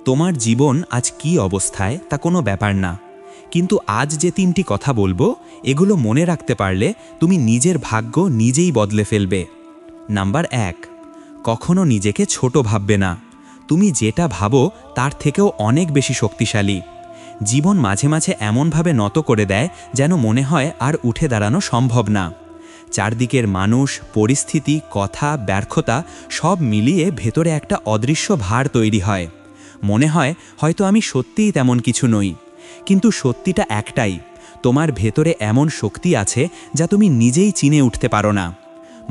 তোমার জীবন আজ কি অবস্থায় তা কোনো ব্যাপার না, কিন্তু আজ যে তিনটি কথা বলবো এগুলো মনে রাখতে পারলে তুমি নিজের ভাগ্য নিজেই বদলে ফেলবে। নাম্বার 1, কখনো নিজেকে ছোট ভাববে না। তুমি যেটা ভাবো তার থেকেও অনেক বেশি শক্তিশালী। জীবন মাঝে মাঝে এমনভাবে নত করে দেয় যেন মনে হয় আর উঠে দাঁড়ানো সম্ভব না। চারদিকের মানুষ, পরিস্থিতি, কথা, ব্যর্থতা সব মিলিয়ে ভেতরে একটা অদৃশ্য ভার তৈরি হয়। মনে হয় হয়তো আমি সত্যিই তেমন কিছু নই, কিন্তু সত্যিটা একটাই, তোমার ভেতরে এমন শক্তি আছে যা তুমি নিজেই চিনে উঠতে পারো না।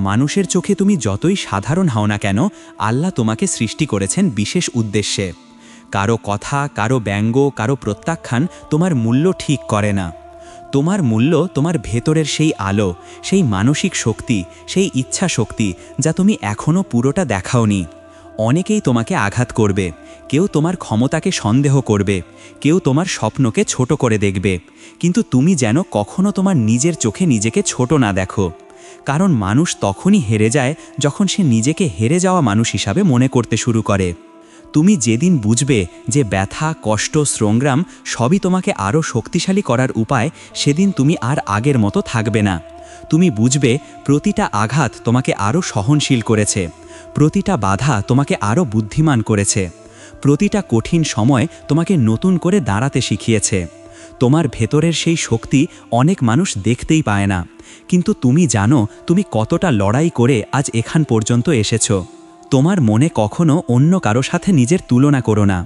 মানুষের চোখে তুমি যতই সাধারণ হও না কেন, আল্লাহ তোমাকে সৃষ্টি করেছেন বিশেষ উদ্দেশ্যে। কারো কথা, কারো ব্যঙ্গ, কারো প্রত্যাখ্যান তোমার মূল্য ঠিক করে না। তোমার মূল্য তোমার ভেতরের সেই আলো, সেই মানসিক শক্তি, সেই ইচ্ছা শক্তি যা তুমি এখনও পুরোটা দেখাওনি। অনেকেই তোমাকে আঘাত করবে, কেউ তোমার ক্ষমতাকে সন্দেহ করবে, কেউ তোমার স্বপ্নকে ছোট করে দেখবে, কিন্তু তুমি যেন কখনো তোমার নিজের চোখে নিজেকে ছোট না দেখো। কারণ মানুষ তখনই হেরে যায় যখন সে নিজেকে হেরে যাওয়া মানুষ হিসাবে মনে করতে শুরু করে। তুমি যেদিন বুঝবে যে ব্যথা, কষ্ট, সংগ্রাম সবই তোমাকে আরও শক্তিশালী করার উপায়, সেদিন তুমি আর আগের মতো থাকবে না। তুমি বুঝবে প্রতিটা আঘাত তোমাকে আরও সহনশীল করেছে, প্রতিটা বাধা তোমাকে আরও বুদ্ধিমান করেছে, প্রতিটা কঠিন সময় তোমাকে নতুন করে দাঁড়াতে শিখিয়েছে। তোমার ভেতরের সেই শক্তি অনেক মানুষ দেখতেই পায় না, কিন্তু তুমি জানো তুমি কতটা লড়াই করে আজ এখান পর্যন্ত এসেছো। তোমার মনে কখনো অন্য কারো সাথে নিজের তুলনা করো না।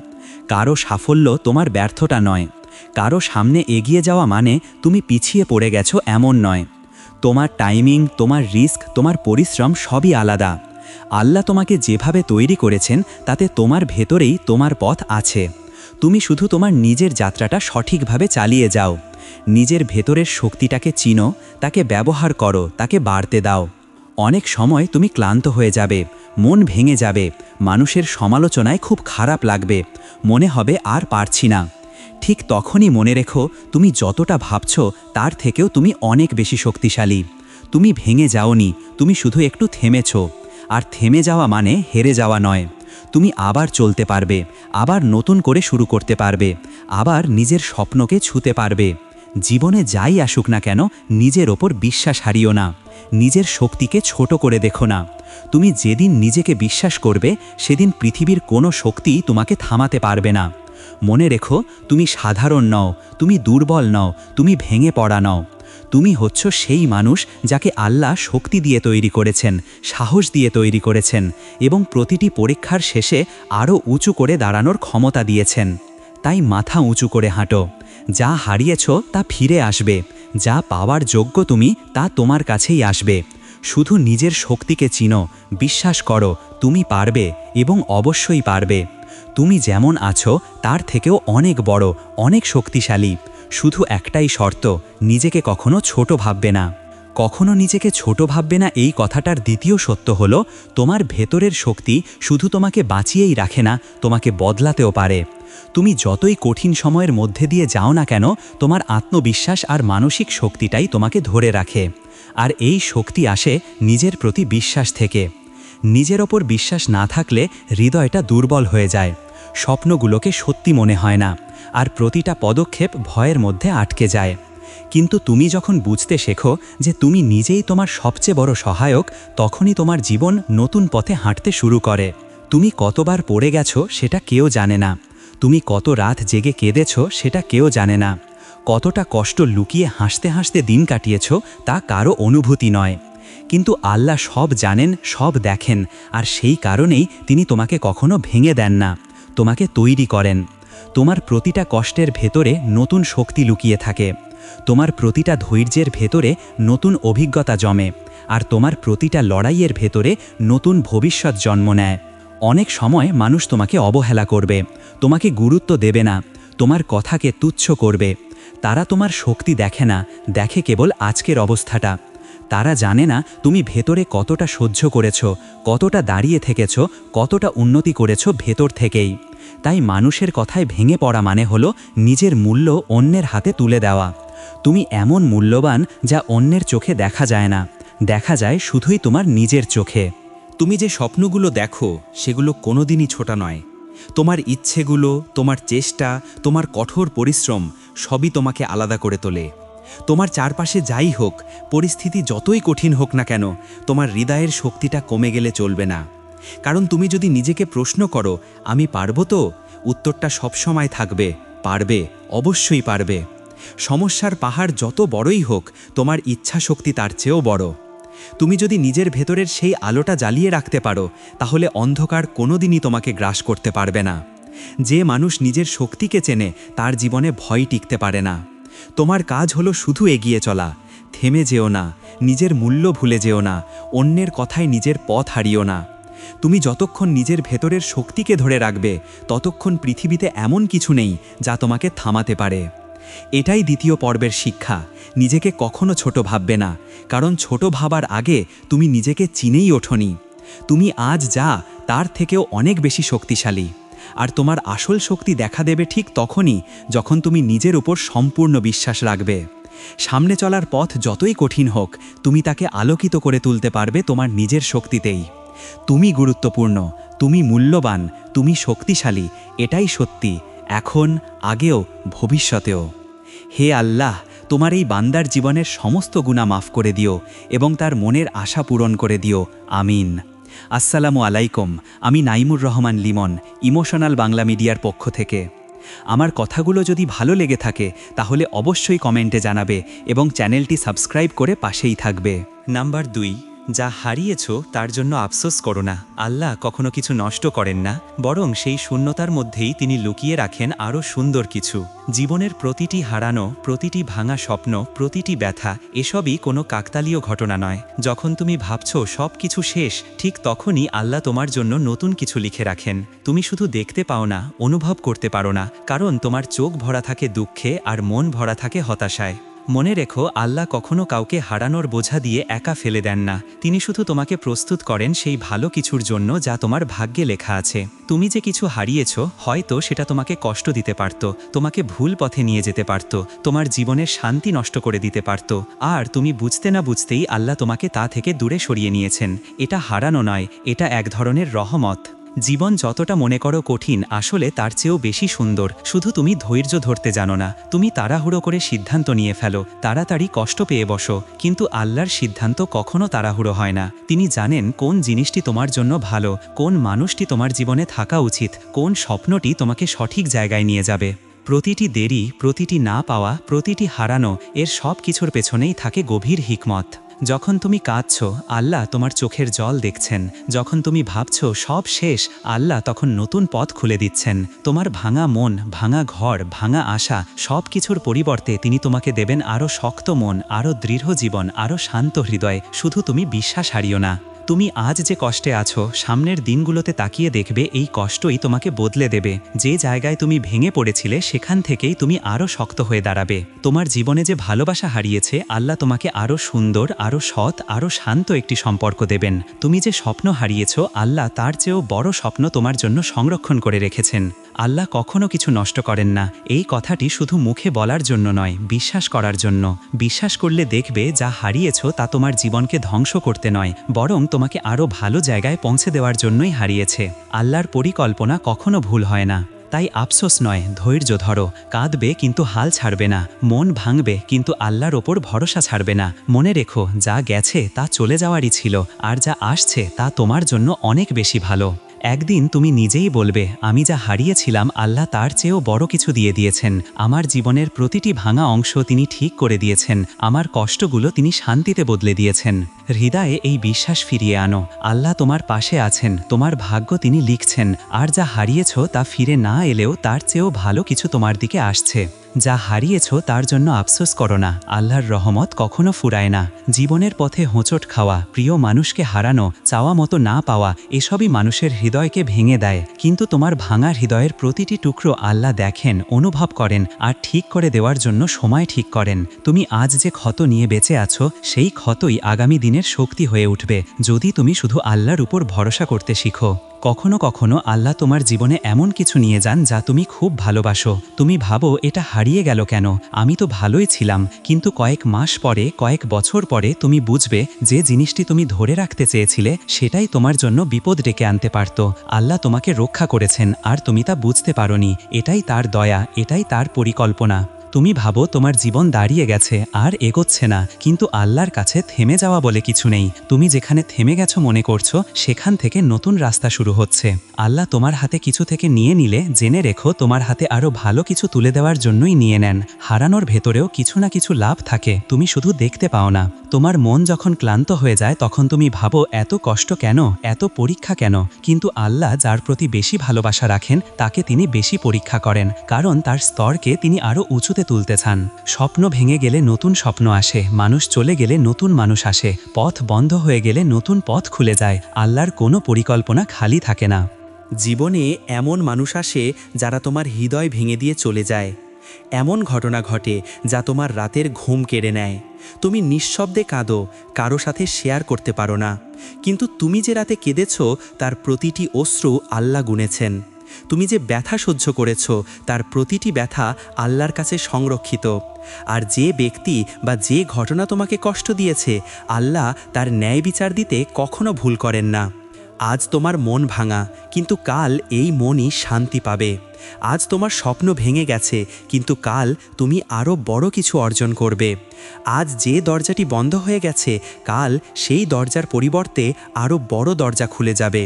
কারো সাফল্য তোমার ব্যর্থতা নয়, কারো সামনে এগিয়ে যাওয়া মানে তুমি পিছিয়ে পড়ে গেছো এমন নয়। তোমার টাইমিং, তোমার রিস্ক, তোমার পরিশ্রম সবই আলাদা। আল্লাহ তোমাকে যেভাবে তৈরি করেছেন তাতে তোমার ভেতরেই তোমার পথ আছে। তুমি শুধু তোমার নিজের যাত্রাটা সঠিকভাবে চালিয়ে যাও। নিজের ভেতরের শক্তিটাকে চিনো, তাকে ব্যবহার করো, তাকে বাড়তে দাও। অনেক সময় তুমি ক্লান্ত হয়ে যাবে, মন ভেঙে যাবে, মানুষের সমালোচনায় খুব খারাপ লাগবে, মনে হবে আর পারছি না। ঠিক তখনই মনে রেখো তুমি যতটা ভাবছো তার থেকেও তুমি অনেক বেশি শক্তিশালী। তুমি ভেঙে যাওনি, তুমি শুধু একটু থেমেছো। আর থেমে যাওয়া মানে হেরে যাওয়া নয়। তুমি আবার চলতে পারবে, আবার নতুন করে শুরু করতে পারবে, আবার নিজের স্বপ্নকে ছুঁতে পারবে। জীবনে যাই আসুক না কেন, নিজের ওপর বিশ্বাস হারিও না, নিজের শক্তিকে ছোট করে দেখো না। তুমি যেদিন নিজেকে বিশ্বাস করবে সেদিন পৃথিবীর কোনো শক্তি তোমাকে থামাতে পারবে না। মনে রেখো তুমি সাধারণ নও, তুমি দুর্বল নও, তুমি ভেঙে পড়া নও। তুমি হচ্ছ সেই মানুষ যাকে আল্লাহ শক্তি দিয়ে তৈরি করেছেন, সাহস দিয়ে তৈরি করেছেন, এবং প্রতিটি পরীক্ষার শেষে আরও উঁচু করে দাঁড়ানোর ক্ষমতা দিয়েছেন। তাই মাথা উঁচু করে হাঁটো। যা হারিয়েছ তা ফিরে আসবে, যা পাওয়ার যোগ্য তুমি তা তোমার কাছেই আসবে। শুধু নিজের শক্তিকে চিনো, বিশ্বাস করো তুমি পারবে এবং অবশ্যই পারবে। তুমি যেমন আছো তার থেকেও অনেক বড়, অনেক শক্তিশালী। শুধু একটাই শর্ত, নিজেকে কখনো ছোট ভাববে না। কখনো নিজেকে ছোট ভাববে না এই কথাটার দ্বিতীয় সত্য হলো, তোমার ভেতরের শক্তি শুধু তোমাকে বাঁচিয়েই রাখে না, তোমাকে বদলাতেও পারে। তুমি যতই কঠিন সময়ের মধ্যে দিয়ে যাও না কেন, তোমার আত্মবিশ্বাস আর মানসিক শক্তিটাই তোমাকে ধরে রাখে। আর এই শক্তি আসে নিজের প্রতি বিশ্বাস থেকে। নিজের ওপর বিশ্বাস না থাকলে হৃদয়টা দুর্বল হয়ে যায়, স্বপ্নগুলোকে সত্যি মনে হয় না, আর প্রতিটা পদক্ষেপ ভয়ের মধ্যে আটকে যায়। কিন্তু তুমি যখন বুঝতে শেখো যে তুমি নিজেই তোমার সবচেয়ে বড় সহায়ক, তখনই তোমার জীবন নতুন পথে হাঁটতে শুরু করে। তুমি কতবার পড়ে গেছো সেটা কেউ জানে না, তুমি কত রাত জেগে কেঁদেছো সেটা কেউ জানে না, কতটা কষ্ট লুকিয়ে হাসতে হাসতে দিন কাটিয়েছো তা কারো অনুভূতি নয়। কিন্তু আল্লাহ সব জানেন, সব দেখেন, আর সেই কারণেই তিনি তোমাকে কখনো ভেঙে দেন না, তোমাকে তৈরি করেন। তোমার প্রতিটা কষ্টের ভেতরে নতুন শক্তি লুকিয়ে থাকে, তোমার প্রতিটা ধৈর্যের ভেতরে নতুন অভিজ্ঞতা জমে, আর তোমার প্রতিটা লড়াইয়ের ভেতরে নতুন ভবিষ্যৎ জন্ম নেয়। অনেক সময় মানুষ তোমাকে অবহেলা করবে, তোমাকে গুরুত্ব দেবে না, তোমার কথাকে তুচ্ছ করবে। তারা তোমার শক্তি দেখে না, দেখে কেবল আজকের অবস্থাটা। তারা জানে না তুমি ভেতরে কতটা সহ্য করেছো, কতটা দাঁড়িয়ে থেকেছো, কতটা উন্নতি করেছো ভেতর থেকেই। তাই মানুষের কথায় ভেঙে পড়া মানে হলো নিজের মূল্য অন্যের হাতে তুলে দেওয়া। তুমি এমন মূল্যবান যা অন্যের চোখে দেখা যায় না, দেখা যায় শুধুই তোমার নিজের চোখে। তুমি যে স্বপ্নগুলো দেখো সেগুলো কোনোদিনই ছোট নয়, তোমার ইচ্ছেগুলো, তোমার চেষ্টা, তোমার কঠোর পরিশ্রম সবই তোমাকে আলাদা করে তোলে। তোমার চারপাশে যাই হোক, পরিস্থিতি যতই কঠিন হোক না কেন, তোমার হৃদয়ের শক্তিটা কমে গেলে চলবে না। কারণ তুমি যদি নিজেকে প্রশ্ন করো, আমি পারবো তো, উত্তরটা সবসময় থাকবে, পারবে, অবশ্যই পারবে। সমস্যার পাহাড় যত বড়ই হোক, তোমার ইচ্ছা শক্তি তার চেয়েও বড়। তুমি যদি নিজের ভেতরের সেই আলোটা জ্বালিয়ে রাখতে পারো, তাহলে অন্ধকার কোনোদিনই তোমাকে গ্রাস করতে পারবে না। যে মানুষ নিজের শক্তিকে চেনে, তার জীবনে ভয় টিকতে পারে না। তোমার কাজ হলো শুধু এগিয়ে চলা, থেমে যেও না, নিজের মূল্য ভুলে যেও না, অন্যের কথায় নিজের পথ হারিও না। তুমি যতক্ষণ নিজের ভেতরের শক্তিকে ধরে রাখবে, ততক্ষণ পৃথিবীতে এমন কিছু নেই যা তোমাকে থামাতে পারে। এটাই দ্বিতীয় পর্বের শিক্ষা। নিজেকে কখনো ছোট ভাববে না, কারণ ছোট ভাবার আগে তুমি নিজেকে চিনেই ওঠোনি। তুমি আজ যা, তার থেকেও অনেক বেশি শক্তিশালী। আর তোমার আসল শক্তি দেখা দেবে ঠিক তখনই, যখন তুমি নিজের উপর সম্পূর্ণ বিশ্বাস রাখবে। সামনে চলার পথ যতই কঠিন হোক, তুমি তাকে আলোকিত করে তুলতে পারবে তোমার নিজের শক্তিতেই। তুমি গুরুত্বপূর্ণ, তুমি মূল্যবান, তুমি শক্তিশালী, এটাই সত্যি, এখন, আগেও, ভবিষ্যতেও। হে আল্লাহ, তোমার এই বান্দার জীবনের সমস্ত গুনাহ মাফ করে দিও এবং তার মনের আশা পূরণ করে দিও, আমিন। আসসালামু আলাইকুম, আমি নাইমুর রহমান লিমন, ইমোশনাল বাংলা মিডিয়ার পক্ষ থেকে। আমার কথাগুলো যদি ভালো লেগে থাকে, তাহলে অবশ্যই কমেন্টে জানাবে এবং চ্যানেলটি সাবস্ক্রাইব করে পাশেই থাকবে। নাম্বার 2, যা হারিয়েছ তার জন্য আফসোস করো না। আল্লাহ কখনো কিছু নষ্ট করেন না, বরং সেই শূন্যতার মধ্যেই তিনি লুকিয়ে রাখেন আরও সুন্দর কিছু। জীবনের প্রতিটি হারানো, প্রতিটি ভাঙা স্বপ্ন, প্রতিটি ব্যথা, এসবই কোনো কাকতালীয় ঘটনা নয়। যখন তুমি ভাবছো সব কিছু শেষ, ঠিক তখনই আল্লাহ তোমার জন্য নতুন কিছু লিখে রাখেন। তুমি শুধু দেখতে পাও না, অনুভব করতে পারো না, কারণ তোমার চোখ ভরা থাকে দুঃখে আর মন ভরা থাকে হতাশায়। মনে রেখো, আল্লাহ কখনো কাউকে হারানোর বোঝা দিয়ে একা ফেলে দেন না। তিনি শুধু তোমাকে প্রস্তুত করেন সেই ভালো কিছুর জন্য যা তোমার ভাগ্যে লেখা আছে। তুমি যে কিছু হারিয়েছ, হয়তো সেটা তোমাকে কষ্ট দিতে পারত, তোমাকে ভুল পথে নিয়ে যেতে পারত, তোমার জীবনের শান্তি নষ্ট করে দিতে পারত, আর তুমি বুঝতে না বুঝতেই আল্লাহ তোমাকে তা থেকে দূরে সরিয়ে নিয়েছেন। এটা হারানো নয়, এটা এক ধরনের রহমত। জীবন যতটা মনে করো কঠিন, আসলে তার চেয়েও বেশি সুন্দর। শুধু তুমি ধৈর্য ধরতে জানো না। তুমি তাড়াহুড়ো করে সিদ্ধান্ত নিয়ে ফেলো, তাড়াতাড়ি কষ্ট পেয়ে বসো, কিন্তু আল্লাহর সিদ্ধান্ত কখনো তাড়াহুড়ো হয় না। তিনি জানেন কোন জিনিসটি তোমার জন্য ভালো, কোন মানুষটি তোমার জীবনে থাকা উচিত, কোন স্বপ্নটি তোমাকে সঠিক জায়গায় নিয়ে যাবে। প্রতিটি দেরি, প্রতিটি না পাওয়া, প্রতিটি হারানো, এর সব কিছুর পেছনেই থাকে গভীর হিকমত। যখন তুমি কাঁদছো, আল্লাহ তোমার চোখের জল দেখছেন। যখন তুমি ভাবছো সব শেষ, আল্লাহ তখন নতুন পথ খুলে দিচ্ছেন। তোমার ভাঙা মন, ভাঙা ঘর, ভাঙা আশা, সব কিছুর পরিবর্তে তিনি তোমাকে দেবেন আরও শক্ত মন, আরও দৃঢ় জীবন, আরও শান্ত হৃদয়। শুধু তুমি বিশ্বাস হারিও না। তুমি আজ যে কষ্টে আছো, সামনের দিনগুলোতে তাকিয়ে দেখবে এই কষ্টই তোমাকে বদলে দেবে। যে জায়গায় তুমি ভেঙে পড়েছিলে, সেখান থেকেই তুমি আরও শক্ত হয়ে দাঁড়াবে। তোমার জীবনে যে ভালোবাসা হারিয়েছে, আল্লাহ তোমাকে আরও সুন্দর, আরও সৎ, আরও শান্ত একটি সম্পর্ক দেবেন। তুমি যে স্বপ্ন হারিয়েছ, আল্লাহ তার চেয়েও বড় স্বপ্ন তোমার জন্য সংরক্ষণ করে রেখেছেন। আল্লাহ কখনো কিছু নষ্ট করেন না। এই কথাটি শুধু মুখে বলার জন্য নয়, বিশ্বাস করার জন্য। বিশ্বাস করলে দেখবে যা হারিয়েছ তা তোমার জীবনকে ধ্বংস করতে নয়, বরং তোমাকে আরও ভালো জায়গায় পৌঁছে দেওয়ার জন্যই হারিয়েছে। আল্লাহর পরিকল্পনা কখনো ভুল হয় না। তাই আফসোস নয়, ধৈর্য ধরো। কাঁদবে কিন্তু হাল ছাড়বে না, মন ভাঙবে কিন্তু আল্লাহর ওপর ভরসা ছাড়বে না। মনে রেখো, যা গেছে তা চলে যাওয়ারই ছিল, আর যা আসছে তা তোমার জন্য অনেক বেশি ভালো। একদিন তুমি নিজেই বলবে, আমি যা হারিয়েছিলাম আল্লাহ তার চেয়েও বড় কিছু দিয়ে দিয়েছেন। আমার জীবনের প্রতিটি ভাঙা অংশ তিনি ঠিক করে দিয়েছেন, আমার কষ্টগুলো তিনি শান্তিতে বদলে দিয়েছেন। হৃদয়ে এই বিশ্বাস ফিরিয়ে আনো, আল্লাহ তোমার পাশে আছেন, তোমার ভাগ্য তিনি লিখছেন, আর যা হারিয়েছ তা ফিরে না এলেও তার চেয়েও ভালো কিছু তোমার দিকে আসছে। যা হারিয়েছ তার জন্য আফসোস করো না, আল্লাহর রহমত কখনো ফুরায় না। জীবনের পথে হোঁচট খাওয়া, প্রিয় মানুষকে হারানো, চাওয়া মতো না পাওয়া, এসবই মানুষের হৃদয়কে ভেঙে দেয়। কিন্তু তোমার ভাঙা হৃদয়ের প্রতিটি টুকরো আল্লাহ দেখেন, অনুভব করেন, আর ঠিক করে দেওয়ার জন্য সময় ঠিক করেন। তুমি আজ যে ক্ষত নিয়ে বেঁচে আছো, সেই ক্ষতই আগামী দিনের শক্তি হয়ে উঠবে, যদি তুমি শুধু আল্লাহর উপর ভরসা করতে শিখো। কখনো কখনো আল্লাহ তোমার জীবনে এমন কিছু নিয়ে যান যা তুমি খুব ভালোবাসো। তুমি ভাবো এটা হারিয়ে গেল কেন, আমি তো ভালোই ছিলাম। কিন্তু কয়েক মাস পরে, কয়েক বছর পরে তুমি বুঝবে যে জিনিসটি তুমি ধরে রাখতে চেয়েছিলে সেটাই তোমার জন্য বিপদ ডেকে আনতে পারত। আল্লাহ তোমাকে রক্ষা করেছেন আর তুমি তা বুঝতে পারোনি। এটাই তার দয়া, এটাই তার পরিকল্পনা। তুমি ভাবো তোমার জীবন দাঁড়িয়ে গেছে আর এগোচ্ছে না, কিন্তু আল্লাহর কাছে থেমে যাওয়া বলে কিছু নেই। তুমি যেখানে থেমে গেছো মনে করছো, সেখান থেকে নতুন রাস্তা শুরু হচ্ছে। আল্লাহ তোমার হাতে কিছু থেকে নিয়ে নিলে জেনে রেখো তোমার হাতে আরও ভালো কিছু তুলে দেওয়ার জন্যই নিয়ে নেন। হারানোর ভেতরেও কিছু না কিছু লাভ থাকে, তুমি শুধু দেখতে পাও না। তোমার মন যখন ক্লান্ত হয়ে যায় তখন তুমি ভাবো এত কষ্ট কেন, এত পরীক্ষা কেন। কিন্তু আল্লাহ যার প্রতি বেশি ভালোবাসা রাখেন তাকে তিনি বেশি পরীক্ষা করেন, কারণ তার স্তরকে তিনি আরও উঁচুতে তুলতে চান। স্বপ্ন ভেঙে গেলে নতুন স্বপ্ন আসে, মানুষ চলে গেলে নতুন মানুষ আসে, পথ বন্ধ হয়ে গেলে নতুন পথ খুলে যায়। আল্লাহর কোনো পরিকল্পনা খালি থাকে না। জীবনে এমন মানুষ আসে যারা তোমার হৃদয় ভেঙে দিয়ে চলে যায়। এমন ঘটনা ঘটে যা তোমার রাতের ঘুম কেড়ে নেয়। তুমি নিঃশব্দে কাঁদো, কারো সাথে শেয়ার করতে পারো না। কিন্তু তুমি যে রাতে কেঁদেছ তার প্রতিটি অশ্রু আল্লাহ গুনেছেন। তুমি যে ব্যথা সহ্য করেছ তার প্রতিটি ব্যথা আল্লাহর কাছে সংরক্ষিত। আর যে ব্যক্তি বা যে ঘটনা তোমাকে কষ্ট দিয়েছে, আল্লাহ তার ন্যায় বিচার দিতে কখনো ভুল করেন না। আজ তোমার মন ভাঙা, কিন্তু কাল এই মনই শান্তি পাবে। আজ তোমার স্বপ্ন ভেঙে গেছে, কিন্তু কাল তুমি আরও বড় কিছু অর্জন করবে। আজ যে দরজাটি বন্ধ হয়ে গেছে, কাল সেই দরজার পরিবর্তে আরও বড় দরজা খুলে যাবে।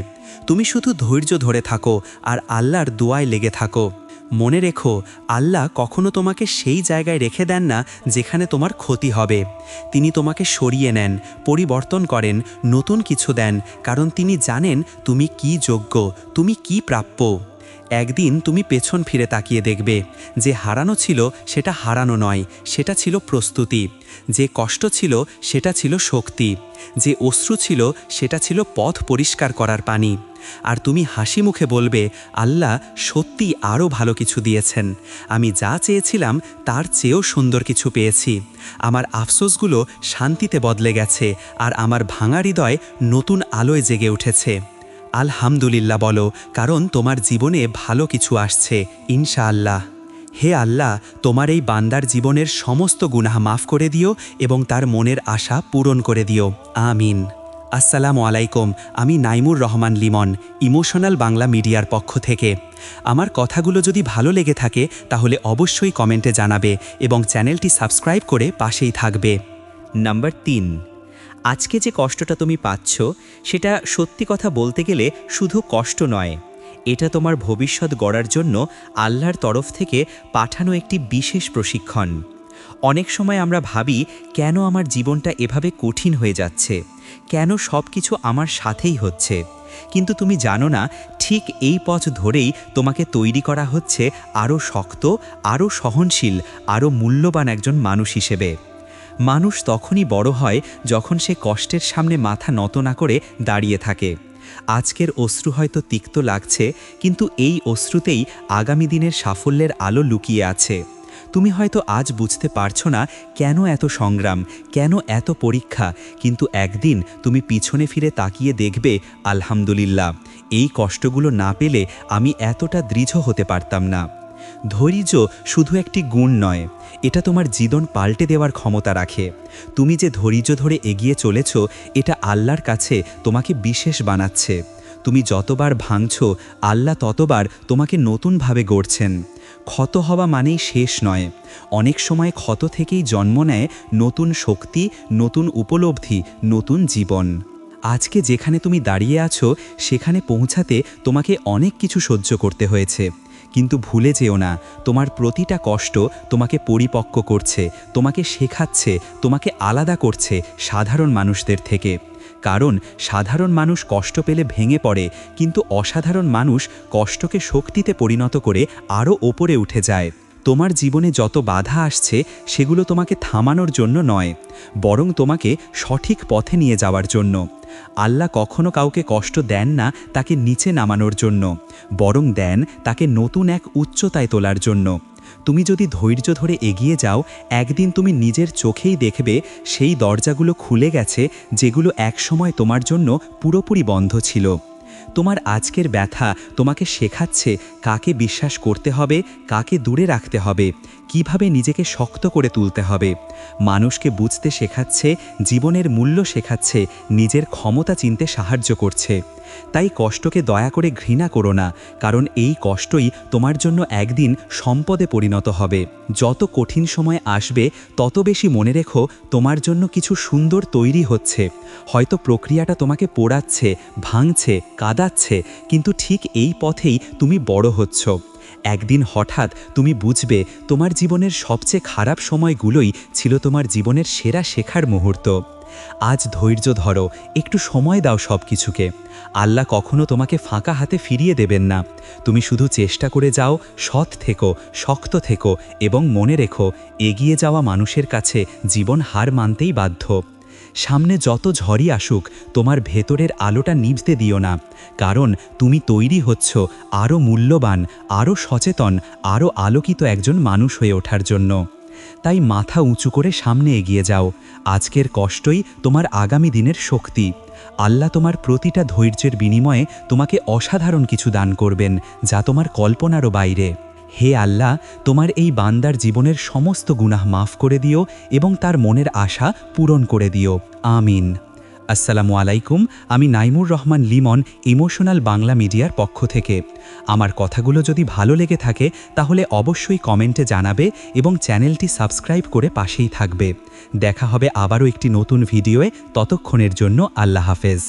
তুমি শুধু ধৈর্য ধরে থাকো আর আল্লাহর দোয়ায় লেগে থাকো। মনে রেখো, আল্লাহ কখনো তোমাকে সেই জায়গায় রেখে দেন না যেখানে তোমার ক্ষতি হবে। তিনি তোমাকে সরিয়ে নেন, পরিবর্তন করেন, নতুন কিছু দেন, কারণ তিনি জানেন তুমি কি যোগ্য, তুমি কি প্রাপ্য। একদিন তুমি পেছন ফিরে তাকিয়ে দেখবে, যে হারানো ছিল সেটা হারানো নয়, সেটা ছিল প্রস্তুতি। যে কষ্ট ছিল সেটা ছিল শক্তি। যে অশ্রু ছিল সেটা ছিল পথ পরিষ্কার করার পানি। আর তুমি হাসি মুখে বলবে, আল্লাহ সত্যি আরও ভালো কিছু দিয়েছেন। আমি যা চেয়েছিলাম তার চেয়েও সুন্দর কিছু পেয়েছি। আমার আফসোসগুলো শান্তিতে বদলে গেছে, আর আমার ভাঙা হৃদয় নতুন আলোয় জেগে উঠেছে। আলহামদুলিল্লাহ বলো, কারণ তোমার জীবনে ভালো কিছু আসছে ইনশাআল্লাহ। হে আল্লাহ, তোমার এই বান্দার জীবনের সমস্ত গুনাহ মাফ করে দিও এবং তার মনের আশা পূরণ করে দিও। আমিন। আসসালামু আলাইকুম, আমি নাইমুর রহমান লিমন, ইমোশনাল বাংলা মিডিয়ার পক্ষ থেকে। আমার কথাগুলো যদি ভালো লেগে থাকে তাহলে অবশ্যই কমেন্টে জানাবে এবং চ্যানেলটি সাবস্ক্রাইব করে পাশেই থাকবে। নাম্বার 3, আজকে যে কষ্টটা তুমি পাচ্ছ সেটা সত্যি কথা বলতে গেলে শুধু কষ্ট নয়, এটা তোমার ভবিষ্যৎ গড়ার জন্য আল্লাহর তরফ থেকে পাঠানো একটি বিশেষ প্রশিক্ষণ। অনেক সময় আমরা ভাবি, কেন আমার জীবনটা এভাবে কঠিন হয়ে যাচ্ছে, কেন সব কিছু আমার সাথেই হচ্ছে। কিন্তু তুমি জানো না, ঠিক এই পথ ধরেই তোমাকে তৈরি করা হচ্ছে আরও শক্ত, আরও সহনশীল, আরও মূল্যবান একজন মানুষ হিসেবে। মানুষ তখনই বড় হয় যখন সে কষ্টের সামনে মাথা নত না করে দাঁড়িয়ে থাকে। আজকের অশ্রু হয়তো তিক্ত লাগছে, কিন্তু এই অশ্রুতেই আগামী দিনের সাফল্যের আলো লুকিয়ে আছে। তুমি হয়তো আজ বুঝতে পারছো না কেন এত সংগ্রাম, কেন এত পরীক্ষা, কিন্তু একদিন তুমি পিছনে ফিরে তাকিয়ে দেখবে, আলহামদুলিল্লাহ, এই কষ্টগুলো না পেলে আমি এতটা দৃঢ় হতে পারতাম না। ধৈর্য শুধু একটি গুণ নয়, এটা তোমার জীবন পাল্টে দেওয়ার ক্ষমতা রাখে। তুমি যে ধৈর্য ধরে এগিয়ে চলেছ, এটা আল্লাহর কাছে তোমাকে বিশেষ বানাচ্ছে। তুমি যতবার ভাঙছো, আল্লাহ ততবার তোমাকে নতুনভাবে গড়ছেন। ক্ষত হওয়া মানেই শেষ নয়, অনেক সময় ক্ষত থেকেই জন্ম নেয় নতুন শক্তি, নতুন উপলব্ধি, নতুন জীবন। আজকে যেখানে তুমি দাঁড়িয়ে আছো সেখানে পৌঁছাতে তোমাকে অনেক কিছু সহ্য করতে হয়েছে, কিন্তু ভুলে যেও না, তোমার প্রতিটা কষ্ট তোমাকে পরিপক্ক করছে, তোমাকে শেখাচ্ছে, তোমাকে আলাদা করছে সাধারণ মানুষদের থেকে। কারণ সাধারণ মানুষ কষ্ট পেলে ভেঙে পড়ে, কিন্তু অসাধারণ মানুষ কষ্টকে শক্তিতে পরিণত করে আরও ওপরে উঠে যায়। তোমার জীবনে যত বাধা আসছে সেগুলো তোমাকে থামানোর জন্য নয়, বরং তোমাকে সঠিক পথে নিয়ে যাওয়ার জন্য। আল্লাহ কখনো কাউকে কষ্ট দেন না তাকে নিচে নামানোর জন্য, বরং দেন তাকে নতুন এক উচ্চতায় তোলার জন্য। তুমি যদি ধৈর্য ধরে এগিয়ে যাও, একদিন তুমি নিজের চোখেই দেখবে সেই দরজাগুলো খুলে গেছে যেগুলো একসময় তোমার জন্য পুরোপুরি বন্ধ ছিল। তোমার আজকের ব্যথা তোমাকে শেখাচ্ছে কাকে বিশ্বাস করতে হবে, কাকে দূরে রাখতে হবে, কিভাবে নিজেকে শক্ত করে তুলতে হবে। মানুষকে বুঝতে শেখাচ্ছে, জীবনের মূল্য শেখাচ্ছে, নিজের ক্ষমতা চিনতে সাহায্য করছে। তাই কষ্টকে দয়া করে ঘৃণা করো না, কারণ এই কষ্টই তোমার জন্য একদিন সম্পদে পরিণত হবে। যত কঠিন সময় আসবে তত বেশি মনে রেখো তোমার জন্য কিছু সুন্দর তৈরি হচ্ছে। হয়তো প্রক্রিয়াটা তোমাকে পোড়াচ্ছে, ভাঙছে, কাঁদাচ্ছে, কিন্তু ঠিক এই পথেই তুমি বড় হচ্ছ। একদিন হঠাৎ তুমি বুঝবে তোমার জীবনের সবচেয়ে খারাপ সময়গুলোই ছিল তোমার জীবনের সেরা শেখার মুহূর্ত। আজ ধৈর্য ধরো, একটু সময় দাও সব কিছুকে। আল্লাহ কখনো তোমাকে ফাঁকা হাতে ফিরিয়ে দেবেন না। তুমি শুধু চেষ্টা করে যাও, সৎ থেকো, শক্ত থেকো এবং মনে রেখো এগিয়ে যাওয়া মানুষের কাছে জীবন হার মানতেই বাধ্য। সামনে যত ঝড়ই আসুক তোমার ভেতরের আলোটা নিভতে দিও না, কারণ তুমি তৈরি হচ্ছ আরও মূল্যবান, আরও সচেতন, আরও আলোকিত একজন মানুষ হয়ে ওঠার জন্য। তাই মাথা উঁচু করে সামনে এগিয়ে যাও। আজকের কষ্টই তোমার আগামী দিনের শক্তি। আল্লাহ তোমার প্রতিটা ধৈর্যের বিনিময়ে তোমাকে অসাধারণ কিছু দান করবেন, যা তোমার কল্পনারও বাইরে। হে আল্লাহ, তোমার এই বান্দার জীবনের সমস্ত গুনাহ মাফ করে দিও এবং তার মনের আশা পূরণ করে দিও। আমিন। আসসালামু আলাইকুম। আমি নাইমুর রহমান লিমন, ইমোশনাল বাংলা মিডিয়ার পক্ষ থেকে। আমার কথাগুলো যদি ভালো লেগে থাকে তাহলে অবশ্যই কমেন্টে জানাবে এবং চ্যানেলটি সাবস্ক্রাইব করে পাশেই থাকবে। দেখা হবে আবারও একটি নতুন ভিডিওয়ে। ততক্ষণের জন্য আল্লাহ হাফেজ।